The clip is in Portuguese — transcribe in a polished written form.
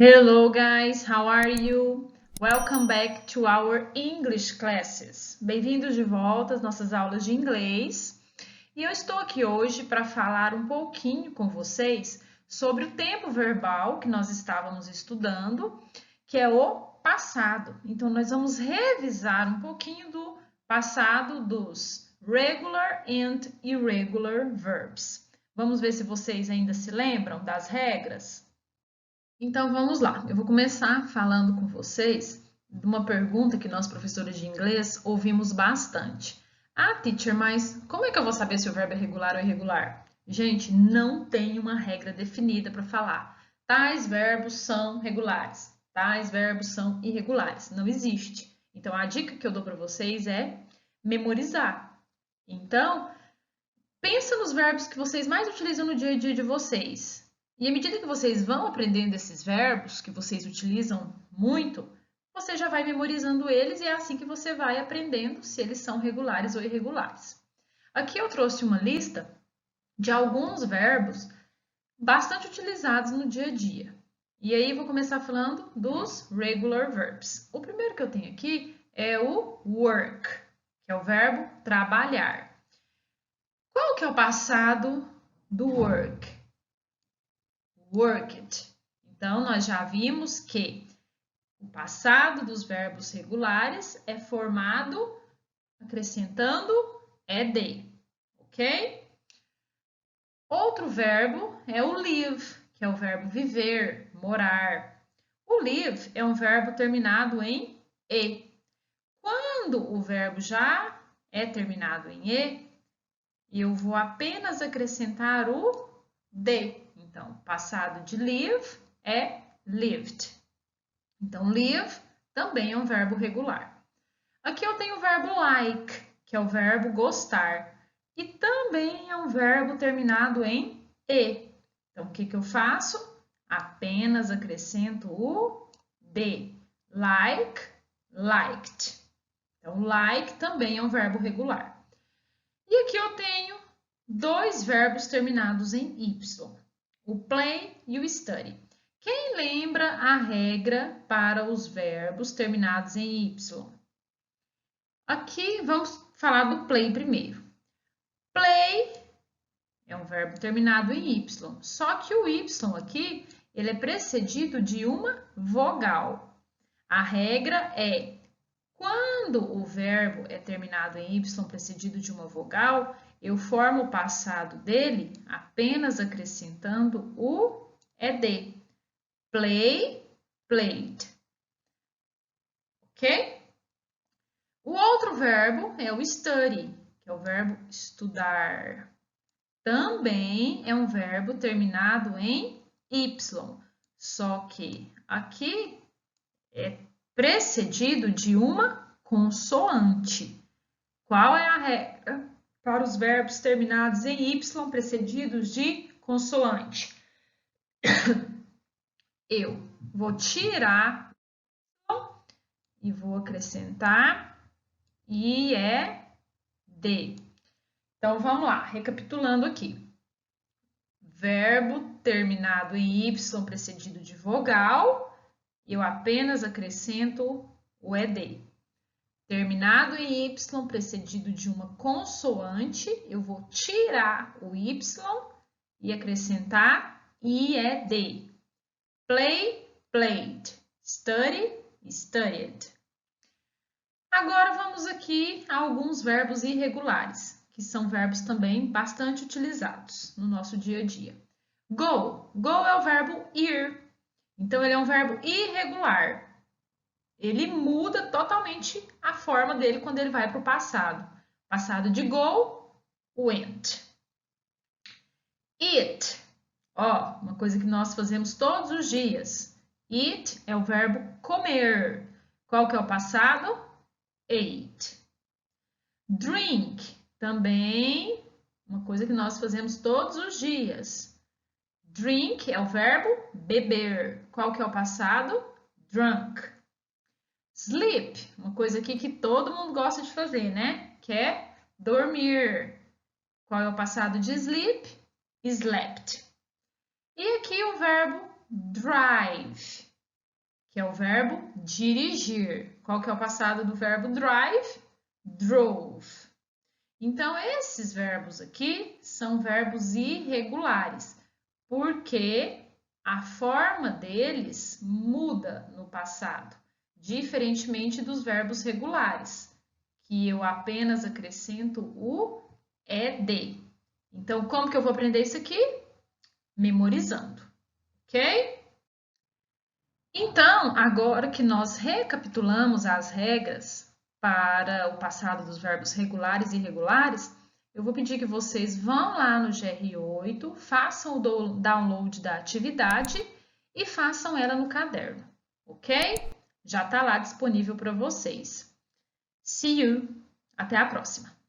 Hello guys, how are you? Welcome back to our English classes. Bem-vindos de volta às nossas aulas de inglês. E eu estou aqui hoje para falar um pouquinho com vocês sobre o tempo verbal que nós estávamos estudando, que é o passado. Então, nós vamos revisar um pouquinho do passado dos regular and irregular verbs. Vamos ver se vocês ainda se lembram das regras? Então vamos lá, eu vou começar falando com vocês de uma pergunta que nós, professores de inglês, ouvimos bastante. Ah, teacher, mas como é que eu vou saber se o verbo é regular ou irregular? Gente, não tem uma regra definida para falar. Tais verbos são regulares, tais verbos são irregulares. Não existe. Então a dica que eu dou para vocês é memorizar. Então, pensa nos verbos que vocês mais utilizam no dia a dia de vocês. E à medida que vocês vão aprendendo esses verbos que vocês utilizam muito, você já vai memorizando eles e é assim que você vai aprendendo se eles são regulares ou irregulares. Aqui eu trouxe uma lista de alguns verbos bastante utilizados no dia a dia. E aí vou começar falando dos regular verbs. O primeiro que eu tenho aqui é o work, que é o verbo trabalhar. Qual que é o passado do work? Worked. Então, nós já vimos que o passado dos verbos regulares é formado acrescentando ed, ok? Outro verbo é o live, que é o verbo viver, morar. O live é um verbo terminado em e. Quando o verbo já é terminado em e, eu vou apenas acrescentar o de. Então, passado de live é lived. Então, live também é um verbo regular. Aqui eu tenho o verbo like, que é o verbo gostar. E também é um verbo terminado em e. Então, o que eu faço? Apenas acrescento o de. Like, liked. Então, like também é um verbo regular. E aqui eu tenho dois verbos terminados em y. O play e o study. Quem lembra a regra para os verbos terminados em Y? Aqui vamos falar do play primeiro. Play é um verbo terminado em Y, só que o Y aqui ele é precedido de uma vogal. A regra é, quando o verbo é terminado em Y precedido de uma vogal, eu formo o passado dele apenas acrescentando o ed. Play, played. Ok? O outro verbo é o study, que é o verbo estudar. Também é um verbo terminado em Y, só que aqui é precedido de uma consoante. Qual é a regra para os verbos terminados em Y precedidos de consoante? Eu vou tirar e vou acrescentar IED. Então, vamos lá, recapitulando aqui. Verbo terminado em Y precedido de vogal, eu apenas acrescento o ED. Terminado em Y precedido de uma consoante, eu vou tirar o Y e acrescentar IED. Play, played. Study, studied. Agora vamos aqui a alguns verbos irregulares, que são verbos também bastante utilizados no nosso dia a dia. Go. Go é o verbo ir. Então, ele é um verbo irregular. Ele muda totalmente a forma dele quando ele vai para o passado. Passado de go, went. Eat. Ó, uma coisa que nós fazemos todos os dias. Eat é o verbo comer. Qual que é o passado? Ate. Drink. Também uma coisa que nós fazemos todos os dias. Drink é o verbo beber. Qual que é o passado? Drunk. Sleep, uma coisa aqui que todo mundo gosta de fazer, né? Que é dormir. Qual é o passado de sleep? Slept. E aqui o verbo drive. que é o verbo dirigir. Qual que é o passado do verbo drive? Drove. Então, esses verbos aqui são verbos irregulares, porque a forma deles muda no passado, diferentemente dos verbos regulares, que eu apenas acrescento o ed. Então, como que eu vou aprender isso aqui? Memorizando, ok? Então, agora que nós recapitulamos as regras para o passado dos verbos regulares e irregulares, eu vou pedir que vocês vão lá no GR8, façam o download da atividade e façam ela no caderno, ok? Já está lá disponível para vocês. See you! Até a próxima!